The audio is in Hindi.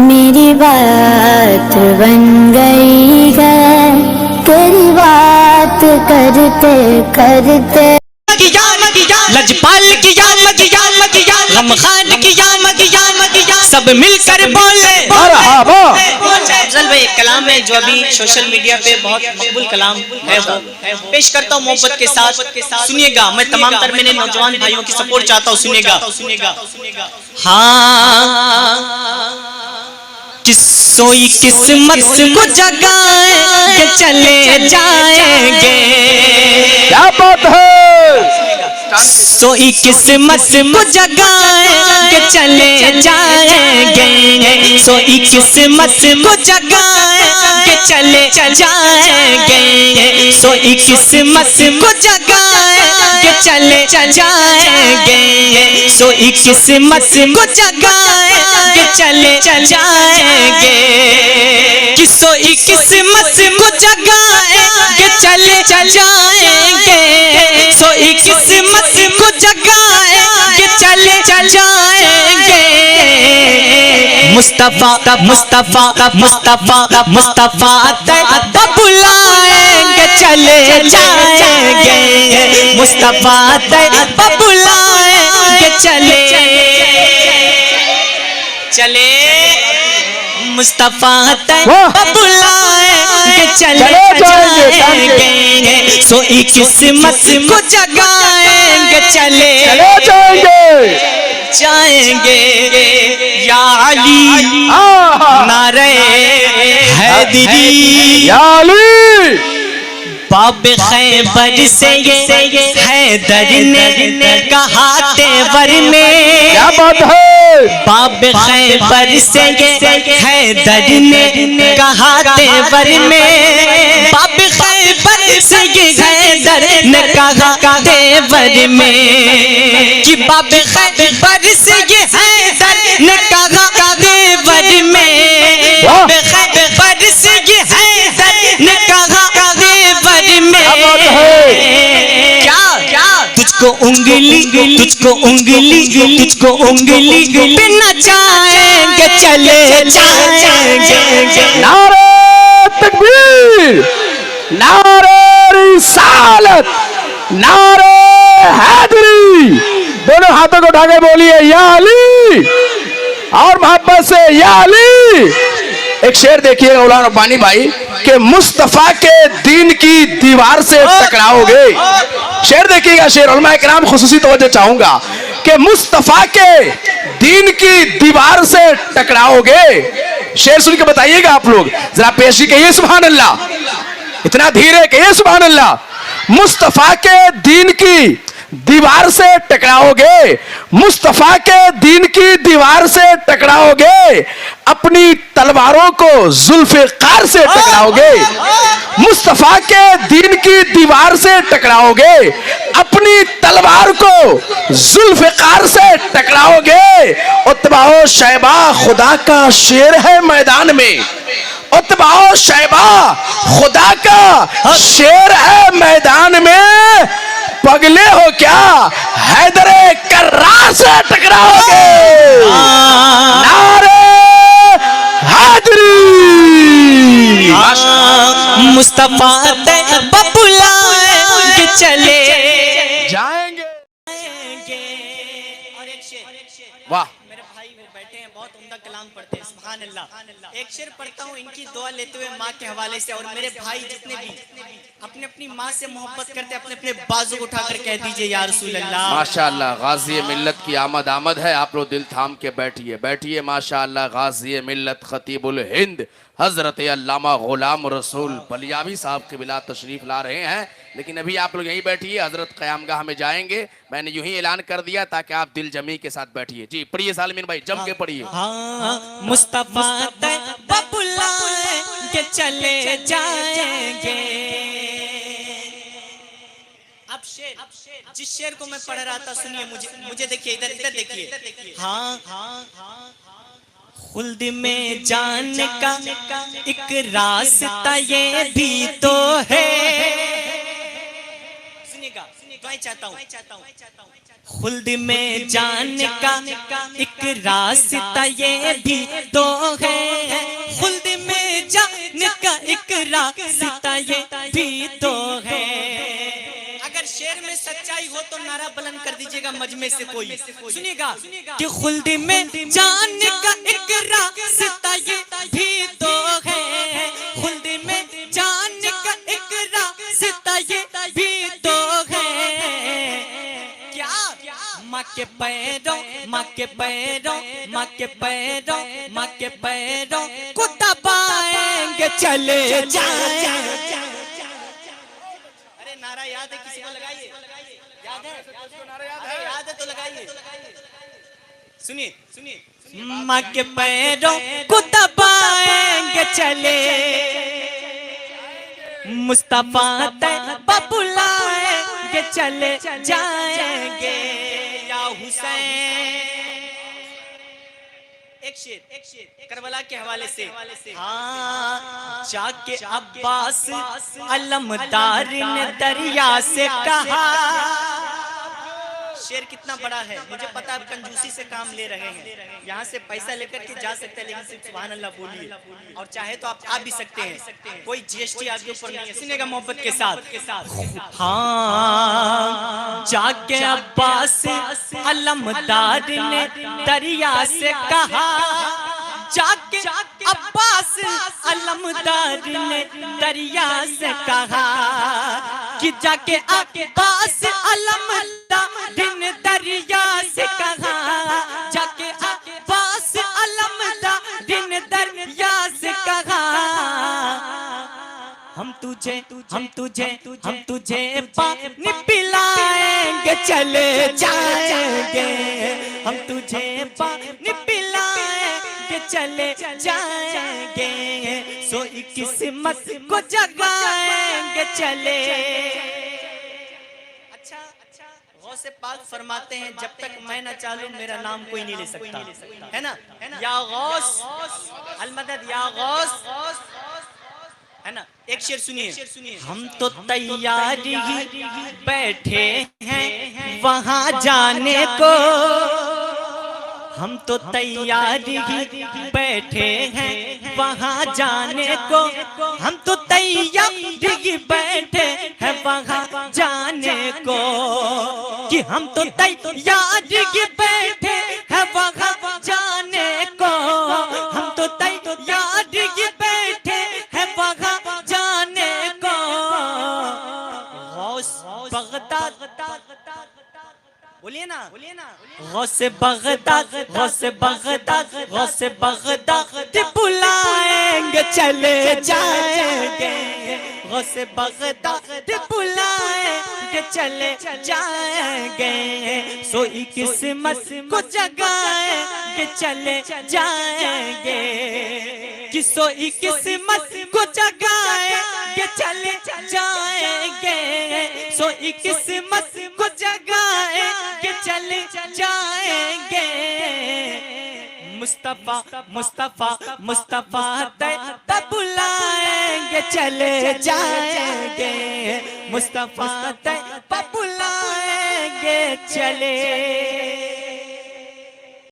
मेरी बात बन गई है तेरी बात करते करते। लजपाल किया गमखान किया सब मिलकर बोले। अफजल भाई कलाम है जो अभी सोशल मीडिया पे बहुत मकबूल कलाम है वो पेश करता हूँ मोहब्बत के साथ। सुनिएगा, मैं तमाम तर मेरे नौजवान भाइयों की सपोर्ट चाहता हूँ। सुनिएगा। हाँ, किसोई किस्मत को जगाएंगे चले जाएंगे। क्या बात है। सोई किस्मत को जगाएंगे चले जाएंगे। सोई किस्मत को जगाएंगे चले जाएंगे। सोई किस्मत को जगाएंगे चले जाएंगे। सोई किस्मत को जगाएंगे चले जाएंगे। कि सोई किस्मत को जगाएंगे चले जाएंगे। सोई किस्मत को जगाएंगे चले जाएंगे। मुस्तफा बुलाएंगे चले जाएंगे। मुस्तफा बुलाएंगे चले मुस्तफा बुलाएंगे चले जाएंगे। सोई किस्मत को जगाएंगे चले जाएंगे। या अली नारे हैदरी, या अली बाब खैबर से ये हैदर ने कहा तेवर में। क्या बात है। बाब खैबर से ये हैदर ने कहा तेवर में। बाब खैबर से ये हैदर ने कहा तेवर में। कि बाब खैबर से ये हैदर ने कहा तेवर में। बाब खैबर से ये हैदर ने कहा तुझको उंगली पे नचाएंगे चले जाएंगे। नारे तकबीर, नारे रिसालत, नारे हैदरी। दोनों हाथों को उठा के बोलिए या अली, और मोहब्बत से या अली। एक शेर देखिए मौलाना रब्बानी भाई कि मुस्तफा के दीन की दीवार से टकराओगे। शेर देखिएगा, शेर उलमा इकराम खुसूसी तवज्जो चाहूंगा कि मुस्तफा के दीन की दीवार से टकराओगे। शेर सुन के बताइएगा आप लोग, जरा पेशी कहिए सुभान अल्लाह। इतना धीरे कहिए सुभान अल्लाह। मुस्तफा के दीन की दीवार से टकराओगे। मुस्तफा के दीन की दीवार से टकराओगे। अपनी तलवारों को जुल्फ़िकार से टकराओगे। मुस्तफा के दीन की दीवार से टकराओगे। अपनी तलवार को जुल्फ़िकार से टकराओगे। उत्बाओ शैबा खुदा का शेर है मैदान में। उत्बाओ शैबा खुदा का शेर है मैदान में। पगले हो क्या हैदरे कर्रार से टकराओगे। नारे हैदरी। मुस्तफा बुलाएंगे चले जाएंगे। और एक शेर, वाह, मेरे भाई वो बैठे हैं, बहुत उम्दा कलाम पढ़ते हैं, सुभान अल्लाह। एक शेर पढ़ता हूँ इनकी दुआ लेते हुए माँ के हवाले से। और मेरे भाई जितने भी अपने अपनी माँ से मोहब्बत करते, अपने अपने बाजू उठाकर कह दीजिए या रसूल अल्लाह। माशाअल्लाह, गाज़ी मिल्लत की आमद है। आप लोग दिल थाम के बैठिए। माशाअल्लाह, गाज़ी मिल्लत खतीबुल हिंद हजरत अल्लामा गुलाम रसूल बलियावी साहब के बिला तशरीफ ला रहे हैं। लेकिन अभी आप लोग यहीं बैठिए, हजरत क़यामगाह में जाएंगे। मैंने यूं ही ऐलान कर दिया ताकि आप दिल जमी के साथ बैठिए। जी पढ़िए सालमीन भाई, जम के पढ़िए। हाँ, मुस्तफा बुलाएंगे चले जाएंगे। अब शेर, जिस शेर को मैं पढ़ रहा था सुनिए, मुझे देखिए, इधर देखिए। हाँ, खुल्द में जाने का एक रास्ता ये भी तो है। सुनिएगा, दुआएं चाहता हूँ। खुल्द में जाने का एक रास्ता ये भी तो है। रास्ता ये भी तो है। अगर शेर में सच्चाई हो तो नारा बुलंद कर दीजिएगा मजमे से कोई। सुनिएगा कि खुल्द में जाने का एक रास्ता ये भी तो है, खुल्द में जाने का एक रास्ता ये भी तो है। क्या माँ के पैरों, माँ के पैरों, माँ के पैरों, माँ के पैरों को दबाएंगे चले जाएंगे। अरे नारा याद है किसी को? लगाइए। याद है? याद है तो लगाइए। सुनिए सुनिए, माँ के पैरों को दबाएंगे चले, मुस्तफा तैयबा बुलाएंगे चले जाएंगे। या हुसैन, एक शेर करबला के हवाले से। हाँ, जाके अब्बास अलमदार ने दरिया से कहा। शेर कितना बड़ा है मुझे पता, आप कंजूसी से काम ले रहे हैं, यहाँ से पैसा लेकर के जा सकते हैं, लेकिन सिर्फ सुभान अल्लाह बोलिए, और चाहे तो आप आ भी सकते हैं, कोई जीएसटी आपके ऊपर नहीं है। सुनिएगा मोहब्बत के साथ। हाँ, जाके अब्बास अलमदार ने दरिया से कहा, जाके अब्बास अलमदार ने दरिया से कहा कि जाके अब्बास अलमदार ने दरिया से कहा, जाके अब्बास अलमदार ने दरिया से कहा, हम तुझे पानी पिलाएंगे चले जाएंगे, हम तुझे पानी पिलाएंगे चले जाएंगे, सोई किस्मत को जगाएंगे चले। अच्छा, गौसे पाक फरमाते हैं जब तक मैं ना चालूं मेरा नाम कोई नहीं ले सकता, है ना? या गौस अलमदद, या गौस, है ना? एक शेर सुनिए, हम तो तैयार ही बैठे हैं वहां जाने को, हम तो तैयार ही बैठे हैं वहां जाने को, हम तो तैयार ही बैठे हैं वहां जाने को, कि हम तो तैयार ही बैठे हैं वहां जाने को, हम तो तैयार ही बैठे हैं वहां जाने को। गौस बगदाद, बोलिए ना, गौसे बगदाद, गौसे बगदाद, गौसे बगदाद बुलाएंगे चले जाएंगे, गौसे बगदाद बुलाएंगे चले जाएंगे, सोई किस्मत को जगाएंगे चले जाएंगे, कि सोई किस्मत को जगाएंगे चले जाएंगे, सोई किस्मत को जगाएंगे चले जाएंगे। मुस्तफा मुस्तफा मुस्तफा तैयबा बुलाएंगे चले जाएंगे, मुस्तफा तैयबा बुलाएंगे चले